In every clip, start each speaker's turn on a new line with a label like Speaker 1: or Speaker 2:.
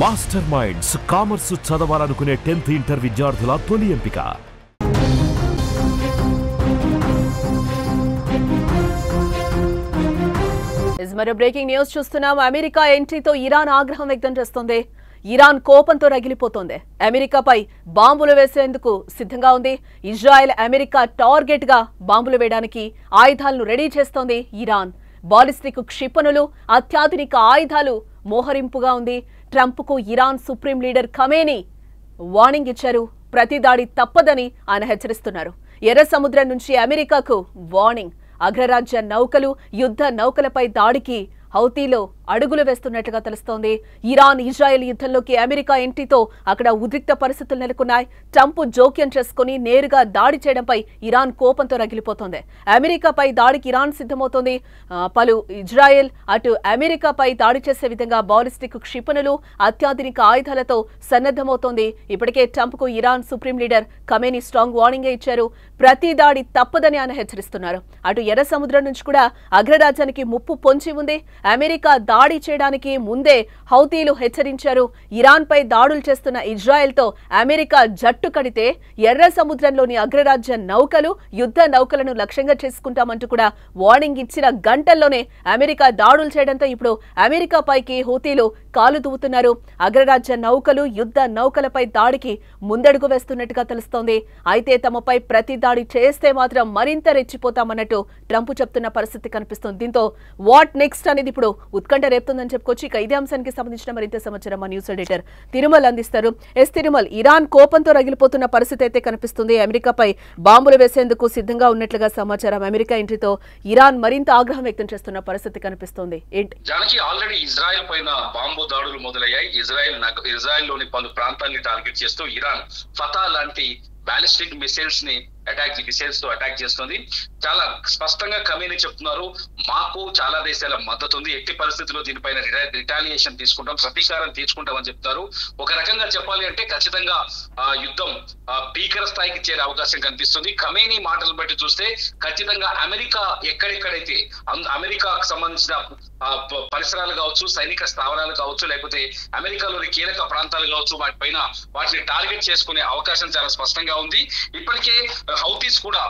Speaker 1: Master minds commerce చదవాలనుకునే 10th inter విద్యార్థుల తొలి ఎంపిక.
Speaker 2: మరో బ్రేకింగ్ న్యూస్ చూస్తున్నాం. అమెరికా ఎంట్రీతో ఇరాన్ ఆగ్రహం వ్యక్తం చేస్తోంది. ఇరాన్ కోపంతో రగిలిపోతోంది. అమెరికాపై బాంబులు వేసేందుకు సిద్ధంగా ఉంది. ఇజ్రాయెల్ అమెరికా టార్గెట్ గా బాంబులు వేయడానికి ఆయుధాలను రెడీ చేస్తోంది ఇరాన్. బాలిస్టిక్ క్షిపణులు, అత్యాధునిక ఆయుధాలు మోహరింపుగా ఉంది. ట్రంప్ కు Iran supreme leader Khamenei warning ఇచ్చారు. ప్రతి దాడి తప్పదని ఆయన హెచ్చరిస్తున్నారు. ఎర్ర సముద్రం నుంచి అమెరికాకు వార్నింగ్. అగ్రరాజ్య నౌకలు, యుద్ధ నౌకలపై దాడికి హౌతీలో అడుగులు వేస్తున్నట్లుగా తెలుస్తోంది. ఇరాన్ ఇజ్రాయెల్ యుద్ధంలోకి అమెరికా ఎంట్రీతో అక్కడ ఉద్రిక్త పరిస్థితులు నెలకొన్నాయి. ట్రంప్ జోక్యం చేసుకుని నేరుగా దాడి చేయడంపై ఇరాన్ కోపంతో రగిలిపోతోంది. అమెరికాపై దాడికి ఇరాన్ సిద్ధమవుతోంది. పలు ఇజ్రాయెల్ అటు అమెరికాపై దాడి చేసే విధంగా బాలిస్టిక్ క్షిపణులు, అత్యాధునిక ఆయుధాలతో సన్నద్ధమవుతోంది. ఇప్పటికే ట్రంప్ కు Iran supreme leader Khamenei strong warning ఇచ్చారు. ప్రతి దాడి తప్పదని ఆయన హెచ్చరిస్తున్నారు. అటు ఎర్ర సముద్రం నుంచి కూడా అగ్రరాజ్యానికి ముప్పు పొంచి ఉంది. అమెరికా దాడి చేయడానికి ముందే హౌతీలు హెచ్చరించారు. ఇరాన్ పై దాడులు చేస్తున్న ఇజ్రాయెల్ తో అమెరికా జట్టు కడితే ఎర్ర సముద్రంలోని అగ్రరాజ్య నౌకలు, యుద్ధ నౌకలను లక్ష్యంగా చేసుకుంటామంటూ కూడా వార్నింగ్ ఇచ్చిన గంటల్లోనే అమెరికా దాడులు చేయడంతో ఇప్పుడు అమెరికా పైకి హౌతీలు కాలు దువ్వుతున్నారు. అగ్రరాజ్య నౌకలు, యుద్ధ నౌకలపై దాడికి ముందడుగు వేస్తున్నట్టుగా తెలుస్తోంది. అయితే తమపై ప్రతి దాడి చేస్తే మాత్రం మరింత రెచ్చిపోతామన్నట్టు ట్రంప్ చెప్తున్న పరిస్థితి కనిపిస్తుంది. దీంతో వాట్ నెక్స్ట్ అనేది ఇప్పుడు ఉత్కంఠ రేపుతుందని చెప్పుకోవచ్చు. ఇక ఇదే అంశానికి సంబంధించిన మరింత సమాచారం మా న్యూస్ ఎడిటర్ తిరుమల్ అందిస్తారు. తిరుమల్, ఇరాన్ కోపంతో రగిలిపోతున్న పరిస్థితి అయితే కనిపిస్తుంది. అమెరికాపై బాంబులు వేసేందుకు సిద్ధంగా ఉన్నట్లుగా సమాచారం. అమెరికా ఎంట్రీతో ఇరాన్ మరింత ఆగ్రహం వ్యక్తం చేస్తున్న పరిస్థితి కనిపిస్తుంది. ఏంటి
Speaker 3: జానకి, ఆల్రెడీ ఇజ్రాయెల్ పైన బాంబు దాడులు మొదలయ్యాయి. ఇజ్రాయెల్ లోని పలు ప్రాంతాన్ని టార్గెట్ చేస్తూ ఇరాన్ ఫతా లాంటి బాలిస్టిక్ మిసైల్స్ తో అటాక్ చేస్తుంది. చాలా స్పష్టంగా ఖమేనీ చెప్తున్నారు, మాకు చాలా దేశాల మద్దతు ఉంది, ఎట్టి పరిస్థితుల్లో దీనిపైన రిటాలియేషన్ తీసుకుంటాం, ప్రతీకారం తీసుకుంటామని చెప్తారు. ఒక రకంగా చెప్పాలి అంటే ఖచ్చితంగా యుద్ధం భీకర స్థాయికి చేరే అవకాశం కనిపిస్తుంది. ఖమేనీ మాటలు బట్టి చూస్తే ఖచ్చితంగా అమెరికా ఎక్కడెక్కడైతే అమెరికాకు సంబంధించిన పరిసరాలు కావచ్చు, సైనిక స్థావరాలు కావచ్చు, లేకపోతే అమెరికాలోని కీలక ప్రాంతాలు కావచ్చు, వాటిని టార్గెట్ చేసుకునే అవకాశం చాలా స్పష్టంగా ఉంది. ఇప్పటికే హౌతీస్ కూడా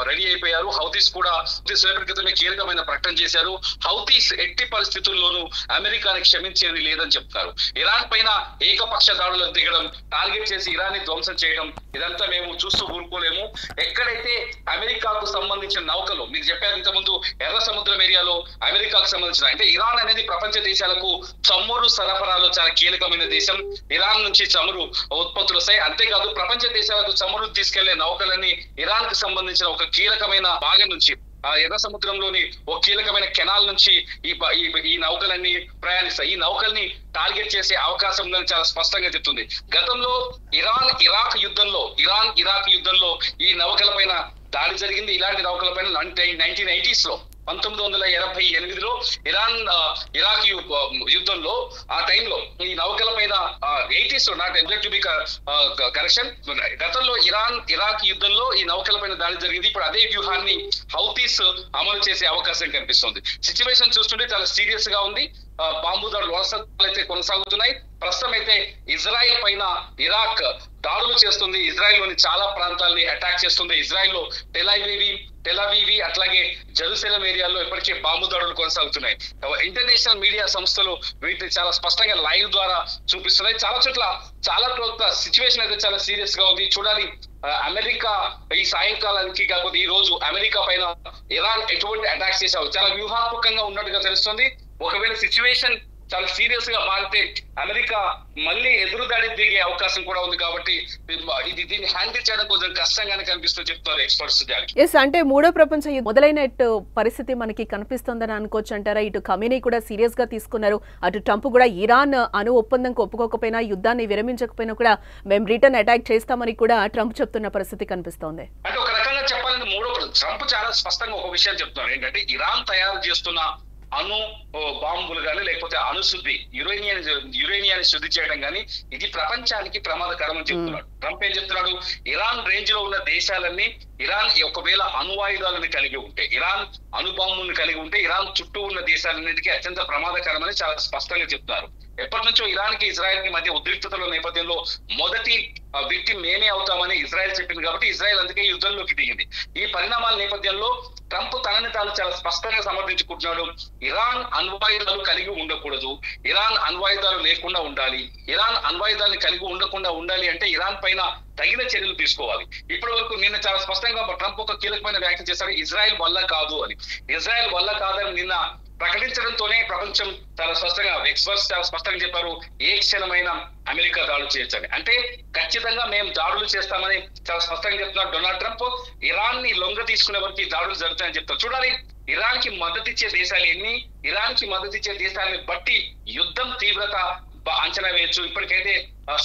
Speaker 3: రెడీ అయిపోయారు. హౌతీస్ సేపటి క్రితమే కీలకమైన ప్రకటన చేశారు. హౌతీస్ ఎట్టి పరిస్థితుల్లోనూ అమెరికాని క్షమించేది లేదని చెప్తారు. ఇరాన్ పైన ఏకపక్ష దాడులకు దిగడం, టార్గెట్ చేసి ఇరాన్ ని ధ్వంసం చేయడం, ఇదంతా మేము చూస్తూ ఊరుకోలేము. ఎక్కడైతే అమెరికాకు సంబంధించిన నౌకలు, మీకు చెప్పారు ఇంతకుముందు, ఎర్ర సముద్రం ఏరియాలో అమెరికాకు సంబంధించిన, అంటే ఇరాన్ అనేది ప్రపంచ దేశాలకు చమురు సరఫరాలో చాలా కీలకమైన దేశం. ఇరాన్ నుంచి చమురు ఉత్పత్తులు వస్తాయి. అంతేకాదు ప్రపంచ దేశాలకు చమురు తీసుకెళ్లే నౌకలన్నీ ఇరాన్ కు సంబంధించిన ఒక కీలకమైన భాగం నుంచి, ఎర్ర సముద్రంలోని ఒక కీలకమైన కెనాల్ నుంచి ఈ నౌకలన్నీ ప్రయాణిస్తాయి. ఈ నౌకల్ని టార్గెట్ చేసే అవకాశం ఉందని చాలా స్పష్టంగా చెప్తుంది. గతంలో ఇరాన్ ఇరాక్ యుద్ధంలో ఈ నౌకల పైన దాడి జరిగింది. ఇలాంటి నౌకల పైన 1980s లో 1988లో ఇరాక్ యుద్ధంలో ఆ టైంలో ఈ నౌకల పైన 80s లో, not exact to be correction, గతంలో ఇరాక్ యుద్ధంలో ఈ నౌకల పైన దాడి జరిగింది. ఇప్పుడు అదే వ్యూహాన్ని హౌతీస్ అమలు చేసే అవకాశం కనిపిస్తుంది. సిచ్యువేషన్ చూస్తుంటే చాలా సీరియస్ గా ఉంది. బాంబు దాడులు అయితే కొనసాగుతున్నాయి. ప్రస్తుతం అయితే ఇజ్రాయెల్ పైన ఇరాక్ దాడులు చేస్తుంది. ఇజ్రాయెల్ లోని చాలా ప్రాంతాలని అటాక్ చేస్తుంది. ఇజ్రాయెల్ లో టెలవీవి అట్లాగే జెరూసలేం ఏరియాలో ఇప్పటికే బాంబు దాడులు కొనసాగుతున్నాయి. ఇంటర్నేషనల్ మీడియా సంస్థలు వీటిని చాలా స్పష్టంగా లైవ్ ద్వారా చూపిస్తున్నాయి. చాలా చోట్ల సిచ్యువేషన్ అయితే చాలా సీరియస్ గా ఉంది. చూడాలి అమెరికా ఈ సాయంకాలానికి, కాకపోతే ఈ రోజు అమెరికా పైన ఇరాన్ ఎటువంటి అటాక్స్ చేశావు చాలా వ్యూహాత్మకంగా ఉన్నట్టుగా తెలుస్తుంది. ఒకవేళ సిచ్యువేషన్ చాలా సీరియస్ గా మారితే అమెరికా మళ్ళీ ఎదురుదాడి దిగే అవకాశం కూడా ఉంది. కాబట్టి దీన్ని హ్యాండిల్ చేయడం కొంచెం కష్టంగానే కనిపిస్తుంది చెప్తారు ఎక్స్పర్ట్స్.
Speaker 2: అంటే మూడో ప్రపంచ మొదలైన పరిస్థితి మనకి కనిపిస్తుందని అనుకోవచ్చు అంటారా? ఇటు ఖమేనీ కూడా సీరియస్ గా తీసుకున్నారు. అటు ట్రంప్ కూడా ఇరాన్ అణు ఒప్పందంకు ఒప్పుకోకపోయినా, యుద్ధాన్ని విరమించకపోయినా కూడా మేము రిటర్న్ అటాక్ చేస్తామని కూడా ట్రంప్ చెప్తున్న పరిస్థితి కనిపిస్తోంది.
Speaker 3: అంటే ఒక రకంగా చెప్పాలంటే ట్రంప్ చాలా స్పష్టంగా ఒక విషయం చెప్తున్నారు. ఏంటంటే ఇరాన్ తయారు చేస్తున్న అణు బాంబులు కానీ, లేకపోతే అణుశుద్ధి, యురేనియాన్ని శుద్ధి చేయడం కానీ, ఇది ప్రపంచానికి ప్రమాదకరం అని చెప్తున్నాడు. ట్రంప్ ఏం చెప్తున్నాడు, ఇరాన్ రేంజ్ లో ఉన్న దేశాలన్నీ, ఇరాన్ ఒకవేళ అణువాయుధాలను కలిగి ఉంటే, ఇరాన్ అణుబాంబులను కలిగి ఉంటే, ఇరాన్ చుట్టూ ఉన్న దేశాలన్నిటికీ అత్యంత ప్రమాదకరమని చాలా స్పష్టంగా చెప్తున్నారు. ఎప్పటి నుంచో ఇరాన్ కి ఇజ్రాయెల్ కి మధ్య ఉద్రిక్తతల నేపథ్యంలో మొదటి విక్టిమ్ మేమే అవుతామని ఇజ్రాయెల్ చెప్పింది కాబట్టి ఇజ్రాయెల్ అందుకే యుద్ధంలోకి దిగింది. ఈ పరిణామాల నేపథ్యంలో ట్రంప్ తనని తాను చాలా స్పష్టంగా సమర్థించుకుంటున్నాడు. ఇరాన్ అణ్వాయుధాలు కలిగి ఉండకూడదు, ఇరాన్ అణ్వాయుధాలు లేకుండా ఉండాలి, ఇరాన్ అణ్వాయుధాలను కలిగి ఉండకుండా ఉండాలి అంటే ఇరాన్ పైన తగిన చర్యలు తీసుకోవాలి. ఇప్పటి వరకు నిన్న చాలా స్పష్టంగా ట్రంప్ ఒక కీలకమైన వ్యాఖ్య చేశారు, ఇజ్రాయెల్ వల్ల కాదు అని. ఇజ్రాయెల్ వల్ల కాదని నిన్న ప్రకటించడంతోనే ప్రపంచం చాలా స్పష్టంగా ఎక్స్పర్ట్స్ చాలా స్పష్టంగా చెప్పారు, ఏ క్షణమైన అమెరికా దాడులు చేయొచ్చని. అంటే ఖచ్చితంగా మేము దాడులు చేస్తామని చాలా స్పష్టంగా చెప్తున్నారు డొనాల్డ్ ట్రంప్. ఇరాన్ ని లొంగ తీసుకునే వరకు దాడులు జరుగుతాయని చెప్తారు. చూడాలి ఇరాన్ కి మద్దతిచ్చే దేశాలు ఎన్ని, ఇరాన్ కి మద్దతిచ్చే దేశాలని బట్టి యుద్ధం తీవ్రత అంచనా వేయొచ్చు. ఇప్పటికైతే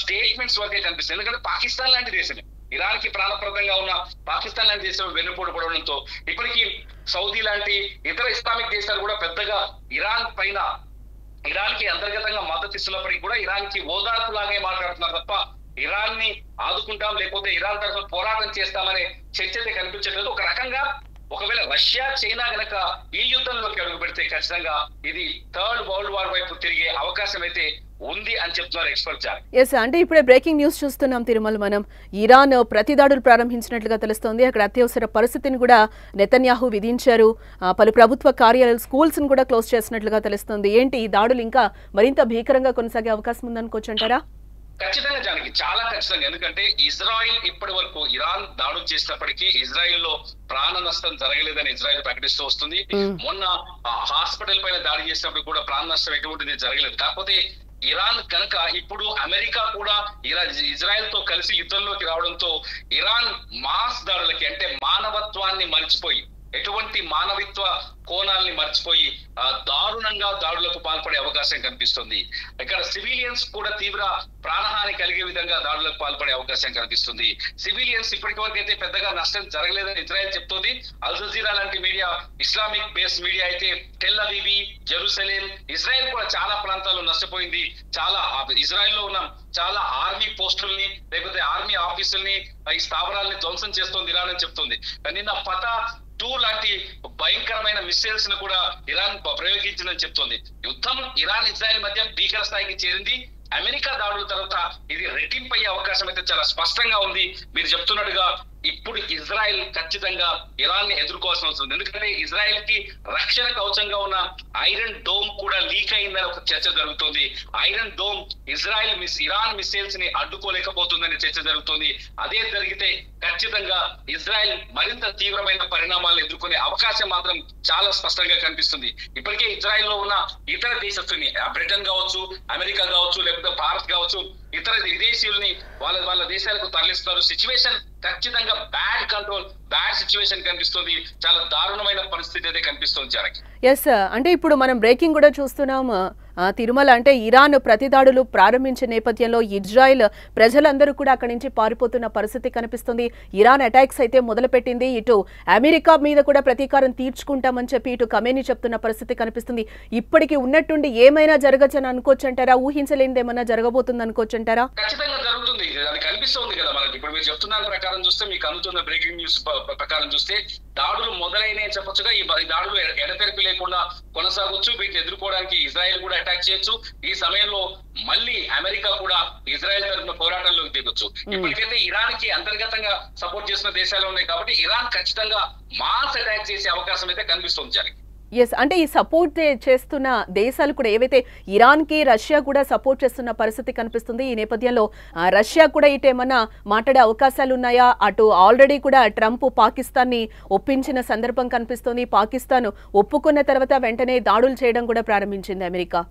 Speaker 3: స్టేట్మెంట్స్ వరకే కనిపిస్తుంది. ఎందుకంటే పాకిస్తాన్ లాంటి దేశమే, ఇరాన్ కి ప్రాణప్రదంగా ఉన్న పాకిస్తాన్ లాంటి దేశం వెన్నుపోటు పడడంతో ఇప్పటికీ సౌదీ లాంటి ఇతర ఇస్లామిక్ దేశాలు కూడా పెద్దగా ఇరాన్ పైన ఇరాన్ కి అంతర్గతంగా మద్దతు ఇస్తున్నప్పటికీ కూడా ఇరాన్ కి ఓదార్పులాగే మాట్లాడుతున్నారు తప్ప ఇరాన్ ని ఆదుకుంటాం లేకపోతే ఇరాన్ తరఫున పోరాటం చేస్తామనే చర్చ అయితే కనిపించట్లేదు. ఒక రకంగా ఒకవేళ రష్యా చైనా గనక ఈ యుద్ధంలోకి అడుగు పెడితే ఖచ్చితంగా ఇది థర్డ్ వరల్డ్ వార్ వైపు తిరిగే అవకాశం అయితే ఉంది అని చెప్తున్నారు ఎక్స్పర్ట్.
Speaker 2: ఎస్, అంటే ఇప్పుడే బ్రేకింగ్ న్యూస్ చూస్తున్నాం తిరుమల. మనం ఇరాన్ ప్రతిదాడులు ప్రారంభించినట్లుగా తెలుస్తోంది. అక్కడ అత్యవసర పరిస్థితిని కూడా నెతన్యాహు విధించారు. పలు ప్రభుత్వ కార్యాలయాలు, స్కూల్స్ ను కూడా క్లోజ్ చేసినట్లుగా తెలుస్తోంది. ఏంటి ఈ దాడులు ఇంకా మరింత భీకరంగా కొనసాగే అవకాశం ఉందనుకోవచ్చు అంటారా?
Speaker 3: ఖచ్చితంగా జానకి, చాలా ఖచ్చితంగా. ఎందుకంటే ఇజ్రాయిల్ ఇప్పటి వరకు ఇరాన్ దాడులు చేసినప్పటికీ ఇజ్రాయిల్ లో ప్రాణ నష్టం జరగలేదని ఇజ్రాయిల్ ప్రకటిస్తూ వస్తుంది. మొన్న హాస్పిటల్ పైన దాడి చేసినప్పుడు కూడా ప్రాణ నష్టం ఎటువంటిది జరగలేదు. కాకపోతే ఇరాన్ కనుక ఇప్పుడు అమెరికా కూడా ఇజ్రాయెల్ తో కలిసి యుద్ధంలోకి రావడంతో ఇరాన్ మాస్ దాడులకి అంటే మానవత్వాన్ని మర్చిపోయి, ఎటువంటి మానవిత్వ కోణాలని మర్చిపోయి దారుణంగా దాడులకు పాల్పడే అవకాశం కనిపిస్తుంది. ఇక్కడ సివిలియన్స్ కూడా తీవ్ర ప్రాణహాని కలిగే విధంగా దాడులకు పాల్పడే అవకాశం కనిపిస్తుంది. సివిలియన్స్ ఇప్పటి వరకు అయితే పెద్దగా నష్టం జరగలేదని ఇజ్రాయెల్ చెప్తోంది. అల్ జజీరా లాంటి మీడియా, ఇస్లామిక్ బేస్ మీడియా అయితే టెల్ అవీవ్, జెరూసలేం, ఇజ్రాయెల్ కూడా చాలా ప్రాంతాల్లో నష్టపోయింది. చాలా ఇజ్రాయెల్ లో ఉన్న చాలా ఆర్మీ పోస్టుల్ని లేకపోతే ఆర్మీ ఆఫీసుల్ని ఈ స్థావరాలని ధ్వంసం చేస్తోంది ఇరాన్ అని చెప్తుంది. నిన్న ఫతా 2 లాంటి భయంకరమైన మిసైల్స్ ను కూడా ఇరాన్ ప్రయోగించిందని చెప్తోంది. యుద్ధం ఇరాన్ ఇజ్రాయెల్ మధ్య భీకర స్థాయికి చేరింది. అమెరికా దాడుల తర్వాత ఇది రెట్టింపు అయ్యే అవకాశం అయితే చాలా స్పష్టంగా ఉంది. మీరు చెప్తున్నట్టుగా ఇప్పుడు ఇజ్రాయెల్ ఖచ్చితంగా ఇరాన్ ని ఎదుర్కోవాల్సిన అవసరం ఉంది. ఎందుకంటే ఇజ్రాయెల్ కి రక్షణ కవచంగా ఉన్న ఐరన్ డోమ్ కూడా లీక్ అయిందని ఒక చర్చ జరుగుతుంది. ఐరన్ డోమ్ ఇరాన్ మిసైల్స్ ని అడ్డుకోలేకపోతుందని చర్చ జరుగుతుంది. అదే జరిగితే ఖచ్చితంగా ఇజ్రాయెల్ మరింత తీవ్రమైన పరిణామాలను ఎదుర్కొనే అవకాశం మాత్రం చాలా స్పష్టంగా కనిపిస్తుంది. ఇప్పటికే ఇజ్రాయెల్ లో ఉన్న ఇతర దేశస్తుల్ని, బ్రిటన్ కావచ్చు, అమెరికా కావచ్చు, లేకపోతే భారత్ కావచ్చు, ఇతర విదేశీయుల్ని వాళ్ళ దేశాలకు తరలిస్తున్నారు. సిచ్యువేషన్ ఖచ్చితంగా బ్యాడ్ సిచ్యువేషన్ కనిపిస్తుంది. చాలా దారుణమైన పరిస్థితి అయితే కనిపిస్తుంది జనకి.
Speaker 2: ఎస్, అంటే ఇప్పుడు మనం బ్రేకింగ్ కూడా చూస్తున్నాం తిరుమల. అంటే ఇరాన్ ప్రతిదాడులు ప్రారంభించే నేపథ్యంలో ఇజ్రాయెల్ ప్రజలందరూ కూడా అక్కడి నుంచి పారిపోతున్న పరిస్థితి కనిపిస్తుంది. ఇరాన్ అటాక్స్ అయితే మొదలుపెట్టింది. ఇటు అమెరికా మీద కూడా ప్రతీకారం తీర్చుకుంటామని చెప్పి ఇటు ఖమేనీ చెప్తున్న పరిస్థితి కనిపిస్తుంది. ఇప్పటికి ఉన్నట్టుండి ఏమైనా జరగచ్చని అనుకోవచ్చు అంటారా? ఊహించలేనిది ఏమైనా జరగబోతుంది అనుకోవచ్చు అంటారా?
Speaker 3: ఖచ్చితంగా జరుగుతుంది, అది కనిపిస్తుంది కదా మనకి. ఇప్పుడు మీరు చెప్తున్న ప్రకారం చూస్తే, మీకు అందుతున్న బ్రేకింగ్ న్యూస్ ప్రకారం చూస్తే దాడులు మొదలైనవి చెప్పొచ్చుగా. ఈ దాడులు ఎడతెరిపి లేకుండా కొనసాగొచ్చు. వీటిని ఎదుర్కోవడానికి ఇజ్రాయెల్ కూడా అటాక్ చేయొచ్చు. ఈ సమయంలో మళ్ళీ అమెరికా కూడా ఇజ్రాయెల్ తరఫున పోరాటంలోకి దిగొచ్చు. ఇప్పటికైతే ఇరాన్ కి అంతర్గతంగా సపోర్ట్ చేసిన దేశాలు ఉన్నాయి కాబట్టి ఇరాన్ ఖచ్చితంగా మాస్ అటాక్ చేసే అవకాశం అయితే కనిపిస్తుంది జనకి.
Speaker 2: ఎస్, అంటే ఈ సపోర్ట్ చేస్తున్న దేశాలు కూడా ఏవైతే ఇరాన్ కి రష్యా కూడా సపోర్ట్ చేస్తున్న పరిస్థితి కనిపిస్తుంది. ఈ నేపథ్యంలో రష్యా కూడా ఇటు ఏమన్నా మాట్లాడే అవకాశాలు ఉన్నాయా? అటు ఆల్రెడీ కూడా ట్రంప్ పాకిస్తాన్ ని ఒప్పించిన సందర్భం కనిపిస్తుంది. పాకిస్తాన్ ఒప్పుకున్న తర్వాత వెంటనే దాడులు చేయడం కూడా ప్రారంభించింది అమెరికా.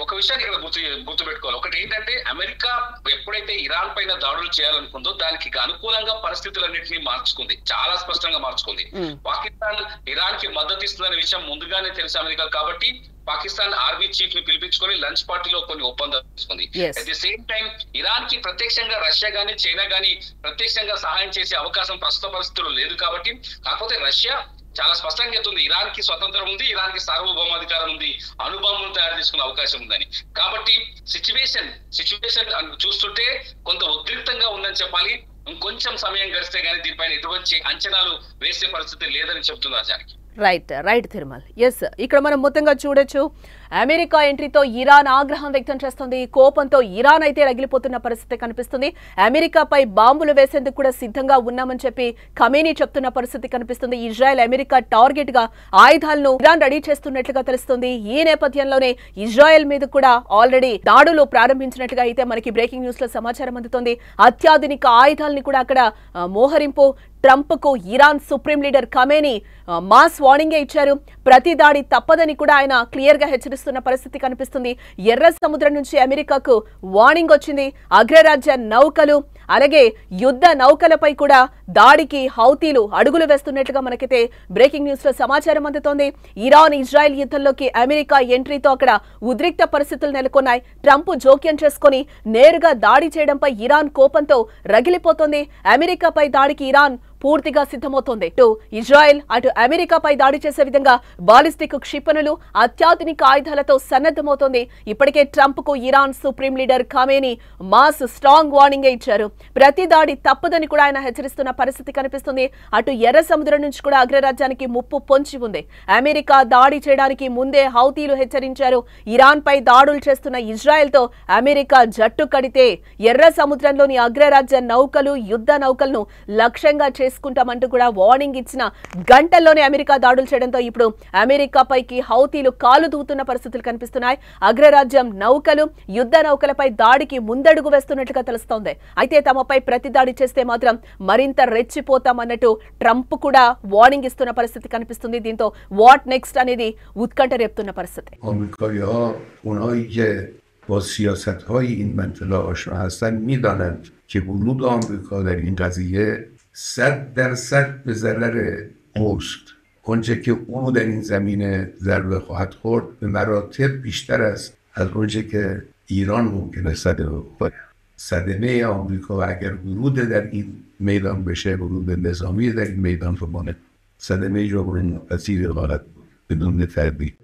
Speaker 3: ఒక విషయాన్ని ఇక్కడ గుర్తుపెట్టుకోవాలి. ఒకటి ఏంటంటే, అమెరికా ఎప్పుడైతే ఇరాన్ పైన దాడులు చేయాలనుకుందో దానికి అనుకూలంగా పరిస్థితులన్నింటినీ మార్చుకుంది, చాలా స్పష్టంగా మార్చుకుంది. పాకిస్తాన్ ఇరాన్ కి మద్దతు ఇస్తుందనే విషయం ముందుగానే తెలుసు అమెరికా కాబట్టి పాకిస్తాన్ ఆర్మీ చీఫ్ ని పిలిపించుకొని లంచ్ పార్టీలో కొన్ని ఒప్పందాలు తీసుకుంది. At the same time Iran కి ప్రత్యక్షంగా రష్యా గానీ చైనా గానీ ప్రత్యక్షంగా సహాయం చేసే అవకాశం ప్రస్తుత పరిస్థితుల్లో లేదు కాబట్టి, కాకపోతే రష్యా చాలా స్పష్టంగా చెప్తుంది ఇరాన్ కి స్వతంత్రం ఉంది, ఇరాన్ కి సార్వభౌమాధికారం ఉంది, అణుబాంబును తయారు చేసుకునే అవకాశం ఉందని. కాబట్టి సిచ్యువేషన్ చూస్తుంటే కొంత ఉద్రిక్తంగా ఉందని చెప్పాలి. ఇంకొంచెం సమయం గడిస్తే గానీ దీనిపైన ఎటువంటి అంచనాలు వేసే పరిస్థితి లేదని చెప్తున్నారు జానకి.
Speaker 2: రైట్ తిరుమల్. ఎస్, ఇక్కడ మనం మొత్తంగా చూడొచ్చు అమెరికా ఎంట్రీతో ఇరాన్ ఆగ్రహం వ్యక్తం చేస్తుంది. కోపంతో ఇరాన్ అయితే రగిలిపోతున్న పరిస్థితి కనిపిస్తుంది. అమెరికాపై బాంబులు వేసేందుకు కూడా సిద్ధంగా ఉన్నామని చెప్పి ఖమేనీ చెప్తున్న పరిస్థితి కనిపిస్తుంది. ఇజ్రాయెల్ అమెరికా టార్గెట్ గా ఆయుధాలను ఇరాన్ రెడీ చేస్తున్నట్లుగా తెలుస్తుంది. ఈ నేపథ్యంలోనే ఇజ్రాయెల్ మీద కూడా ఆల్రెడీ దాడులు ప్రారంభించినట్లుగా అయితే మనకి బ్రేకింగ్ న్యూస్ లో సమాచారం అందుతోంది. అత్యాధునిక ఆయుధాలని కూడా అక్కడ మోహరింపు. ట్రంప్ కు Iran supreme leader Khamenei mass warning ఇచ్చారు. ప్రతి దాడి తప్పదని కూడా ఆయన క్లియర్ గా హెచ్చరిస్తున్న పరిస్థితి కనిపిస్తుంది. ఎర్ర సముద్రం నుంచి అమెరికాకు వార్నింగ్ వచ్చింది. అగ్రరాజ్య నౌకలు అలాగే యుద్ధ నౌకలపై కూడా దాడికి హౌతీలు అడుగులు వేస్తున్నట్లుగా మనకైతే బ్రేకింగ్ న్యూస్ లో సమాచారం అందుతోంది. ఇరాన్ ఇజ్రాయెల్ యుద్ధంలోకి అమెరికా ఎంట్రీతో అక్కడ ఉద్రిక్త పరిస్థితులు నెలకొన్నాయి. ట్రంప్ జోక్యం చేసుకుని నేరుగా దాడి చేయడంపై ఇరాన్ కోపంతో రగిలిపోతోంది. అమెరికాపై దాడికి ఇరాన్ పూర్తిగా సిద్ధమవుతోంది. ఇటు ఇజ్రాయెల్ అటు అమెరికాపై దాడి చేసే విధంగా బాలిస్టిక్ క్షిపణులు అత్యాధునిక ఆయుధాలతో సన్నద్ధమవుతోంది. ఇప్పటికే ట్రంప్ కు Iran supreme leader Khamenei mass strong warning ఇచ్చారు. ప్రతి దాడి తప్పదని కూడా ఆయన హెచ్చరిస్తున్న పరిస్థితి కనిపిస్తుంది. అటు ఎర్ర సముద్రం నుంచి కూడా అగ్రరాజ్యానికి ముప్పు పొంచి ఉంది. అమెరికా దాడి చేయడానికి ముందే హౌతీలు హెచ్చరించారు. ఇరాన్ పై దాడులు చేస్తున్న ఇజ్రాయెల్ తో అమెరికా జట్టు కడితే ఎర్ర సముద్రంలోని అగ్రరాజ్య నౌకలు యుద్ధ నౌకలను లక్ష్యంగా చేసుకుంటామంటూ కూడా వార్నింగ్ ఇచ్చిన గంటల్లోనే అమెరికా దాడులు చేయడంతో ఇప్పుడు అమెరికాపైకి హౌతీలు కాలు దూతున్న పరిస్థితులు కనిపిస్తున్నాయి. అగ్రరాజ్యం నౌకలు యుద్ధ నౌకలపై దాడికి ముందడుగు వేస్తున్నట్లుగా తెలుస్తోంది. అయితే తమపై ప్రతి దాడి చేస్తే మాత్రం మరింత రెచ్చిపోతామన్నట్టు ట్రంప్ కూడా వార్నింగ్ ఇస్తున్న పరిస్థితి కనిపిస్తుంది. దీంతో వాట్ నెక్స్ట్ అనేది ఉత్కంఠ రేపుతున్న పరిస్థితి.
Speaker 4: با سیاست‌های این منطقه آشنا هستند می‌دانند که ورود آمریکا در این قضیه 100% به ضرر اوست. آنچه که او در این زمینه ضربه خواهد خورد به مراتب بیشتر است از آنچه که ایران ممکنه صدمه بخوره. صدمه آمریکا و اگر ورود در این میدان بشه، ورود نظامی در این میدان رو صدمه جبران پذیر خواهد بود بدون تردید.